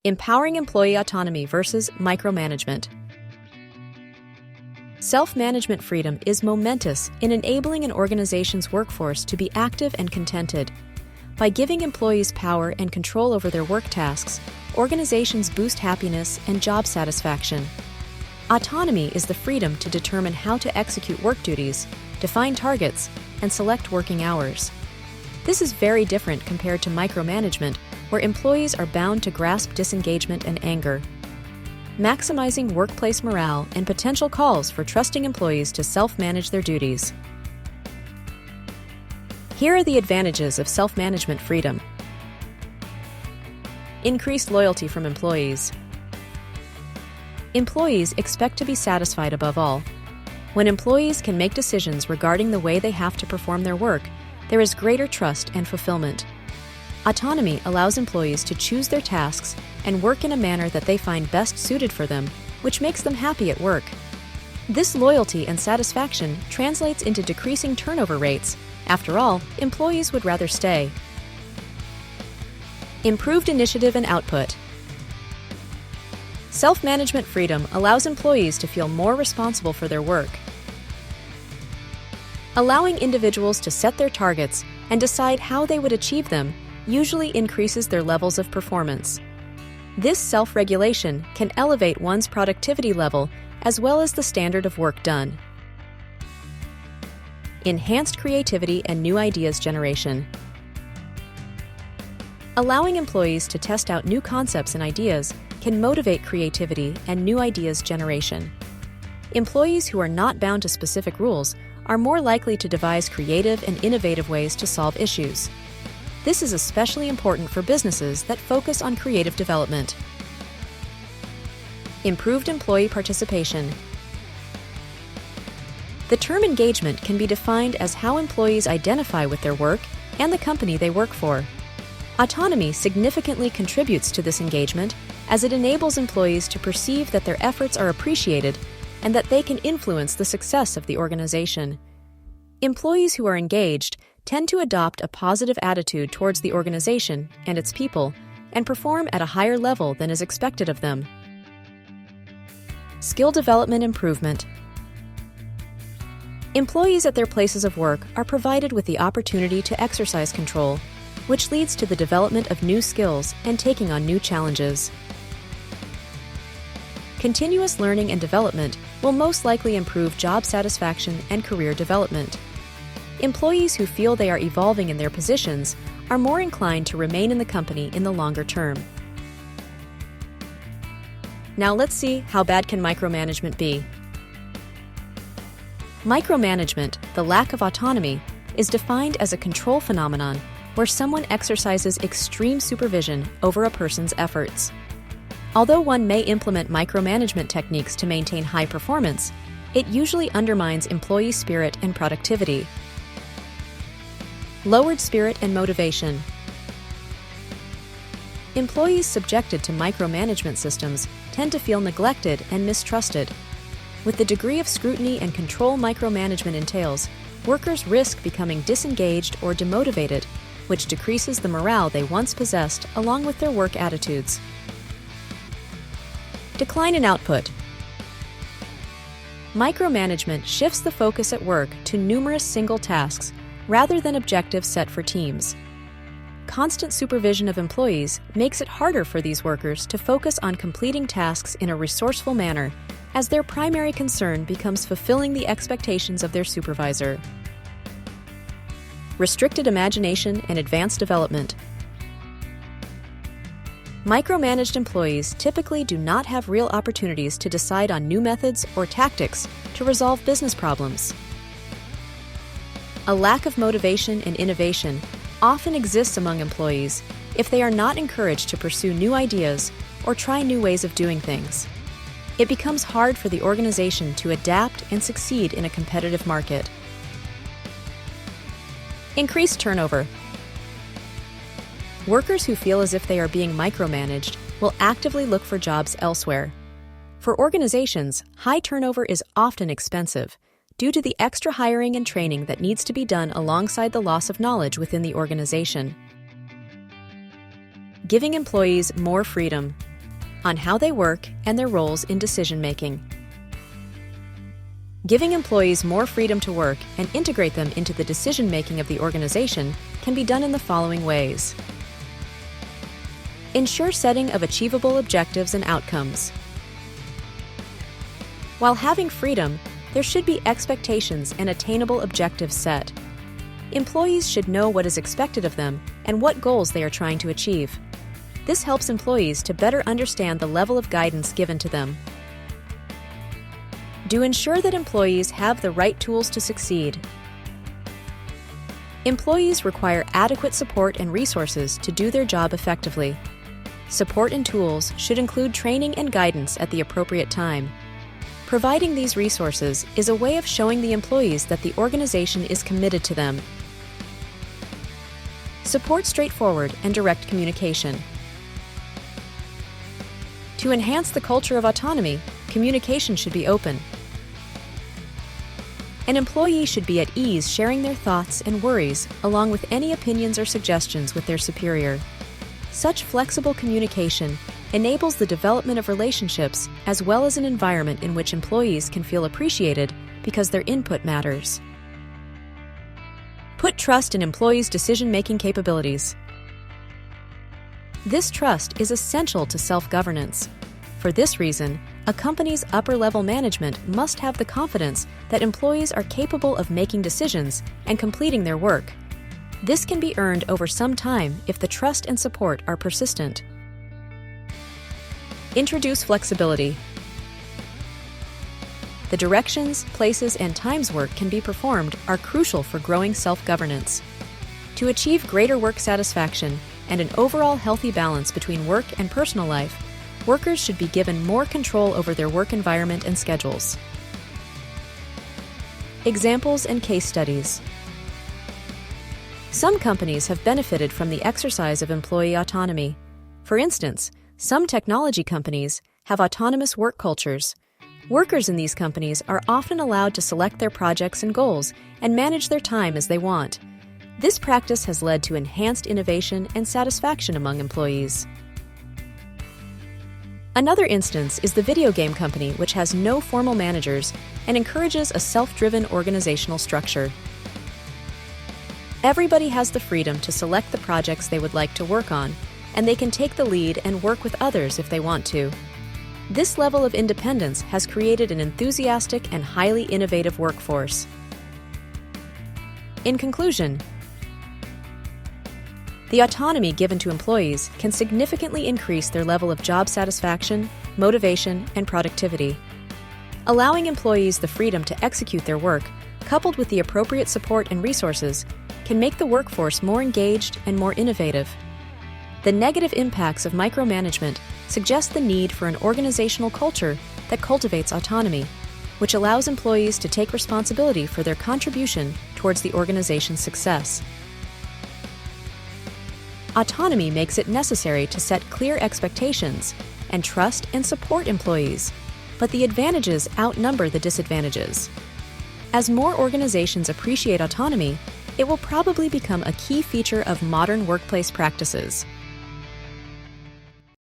Empowering employee autonomy versus micromanagement. Self-management freedom is momentous in enabling an organization's workforce to be active and contented. By giving employees power and control over their work tasks, organizations boost happiness and job satisfaction. Autonomy is the freedom to determine how to execute work duties, define targets, and select working hours. This is very different compared to micromanagement, where employees are bound to grasp disengagement and anger. Maximizing workplace morale and potential calls for trusting employees to self-manage their duties. Here are the advantages of self-management freedom. Increased loyalty from employees. Employees expect to be satisfied above all. When employees can make decisions regarding the way they have to perform their work, there is greater trust and fulfillment. Autonomy allows employees to choose their tasks and work in a manner that they find best suited for them, which makes them happy at work. This loyalty and satisfaction translates into decreasing turnover rates. After all, employees would rather stay. Improved initiative and output. Self-management freedom allows employees to feel more responsible for their work. Allowing individuals to set their targets and decide how they would achieve them usually increases their levels of performance. This self-regulation can elevate one's productivity level as well as the standard of work done. Enhanced creativity and new ideas generation. Allowing employees to test out new concepts and ideas can motivate creativity and new ideas generation. Employees who are not bound to specific rules are more likely to devise creative and innovative ways to solve issues. This is especially important for businesses that focus on creative development. Improved employee participation. The term engagement can be defined as how employees identify with their work and the company they work for. Autonomy significantly contributes to this engagement as it enables employees to perceive that their efforts are appreciated and that they can influence the success of the organization. Employees who are engaged tend to adopt a positive attitude towards the organization and its people and perform at a higher level than is expected of them. Skill development improvement. Employees at their places of work are provided with the opportunity to exercise control, which leads to the development of new skills and taking on new challenges. Continuous learning and development will most likely improve job satisfaction and career development. Employees who feel they are evolving in their positions are more inclined to remain in the company in the longer term. Now let's see, how bad can micromanagement be? Micromanagement, the lack of autonomy, is defined as a control phenomenon where someone exercises extreme supervision over a person's efforts. Although one may implement micromanagement techniques to maintain high performance, it usually undermines employee spirit and productivity. Lowered spirit and motivation. Employees subjected to micromanagement systems tend to feel neglected and mistrusted. With the degree of scrutiny and control micromanagement entails, workers risk becoming disengaged or demotivated, which decreases the morale they once possessed along with their work attitudes. Decline in output. Micromanagement shifts the focus at work to numerous single tasks rather than objectives set for teams. Constant supervision of employees makes it harder for these workers to focus on completing tasks in a resourceful manner, as their primary concern becomes fulfilling the expectations of their supervisor. Restricted imagination and advanced development. Micromanaged employees typically do not have real opportunities to decide on new methods or tactics to resolve business problems. A lack of motivation and innovation often exists among employees if they are not encouraged to pursue new ideas or try new ways of doing things. It becomes hard for the organization to adapt and succeed in a competitive market. Increased turnover. Workers who feel as if they are being micromanaged will actively look for jobs elsewhere. For organizations, high turnover is often expensive due to the extra hiring and training that needs to be done alongside the loss of knowledge within the organization. Giving employees more freedom. on how they work and their roles in decision-making. Giving employees more freedom to work and integrate them into the decision-making of the organization can be done in the following ways. Ensure setting of achievable objectives and outcomes. While having freedom, there should be expectations and attainable objectives set. Employees should know what is expected of them and what goals they are trying to achieve. This helps employees to better understand the level of guidance given to them. Do ensure that employees have the right tools to succeed. Employees require adequate support and resources to do their job effectively. Support and tools should include training and guidance at the appropriate time. Providing these resources is a way of showing the employees that the organization is committed to them. Support straightforward and direct communication. To enhance the culture of autonomy, communication should be open. An employee should be at ease sharing their thoughts and worries along with any opinions or suggestions with their superior. Such flexible communication enables the development of relationships as well as an environment in which employees can feel appreciated because their input matters. Put trust in employees' decision-making capabilities. This trust is essential to self-governance. For this reason, a company's upper-level management must have the confidence that employees are capable of making decisions and completing their work. This can be earned over some time if the trust and support are persistent. Introduce flexibility. The directions, places, and times work can be performed are crucial for growing self-governance. To achieve greater work satisfaction and an overall healthy balance between work and personal life, workers should be given more control over their work environment and schedules. Examples and case studies. Some companies have benefited from the exercise of employee autonomy. For instance, some technology companies have autonomous work cultures. Workers in these companies are often allowed to select their projects and goals and manage their time as they want. This practice has led to enhanced innovation and satisfaction among employees. Another instance is the video game company, which has no formal managers and encourages a self-driven organizational structure. Everybody has the freedom to select the projects they would like to work on, and they can take the lead and work with others if they want to. This level of independence has created an enthusiastic and highly innovative workforce. In conclusion, the autonomy given to employees can significantly increase their level of job satisfaction, motivation, and productivity. Allowing employees the freedom to execute their work, coupled with the appropriate support and resources, can make the workforce more engaged and more innovative. The negative impacts of micromanagement suggest the need for an organizational culture that cultivates autonomy, which allows employees to take responsibility for their contribution towards the organization's success. Autonomy makes it necessary to set clear expectations and trust and support employees, but the advantages outnumber the disadvantages. As more organizations appreciate autonomy, it will probably become a key feature of modern workplace practices.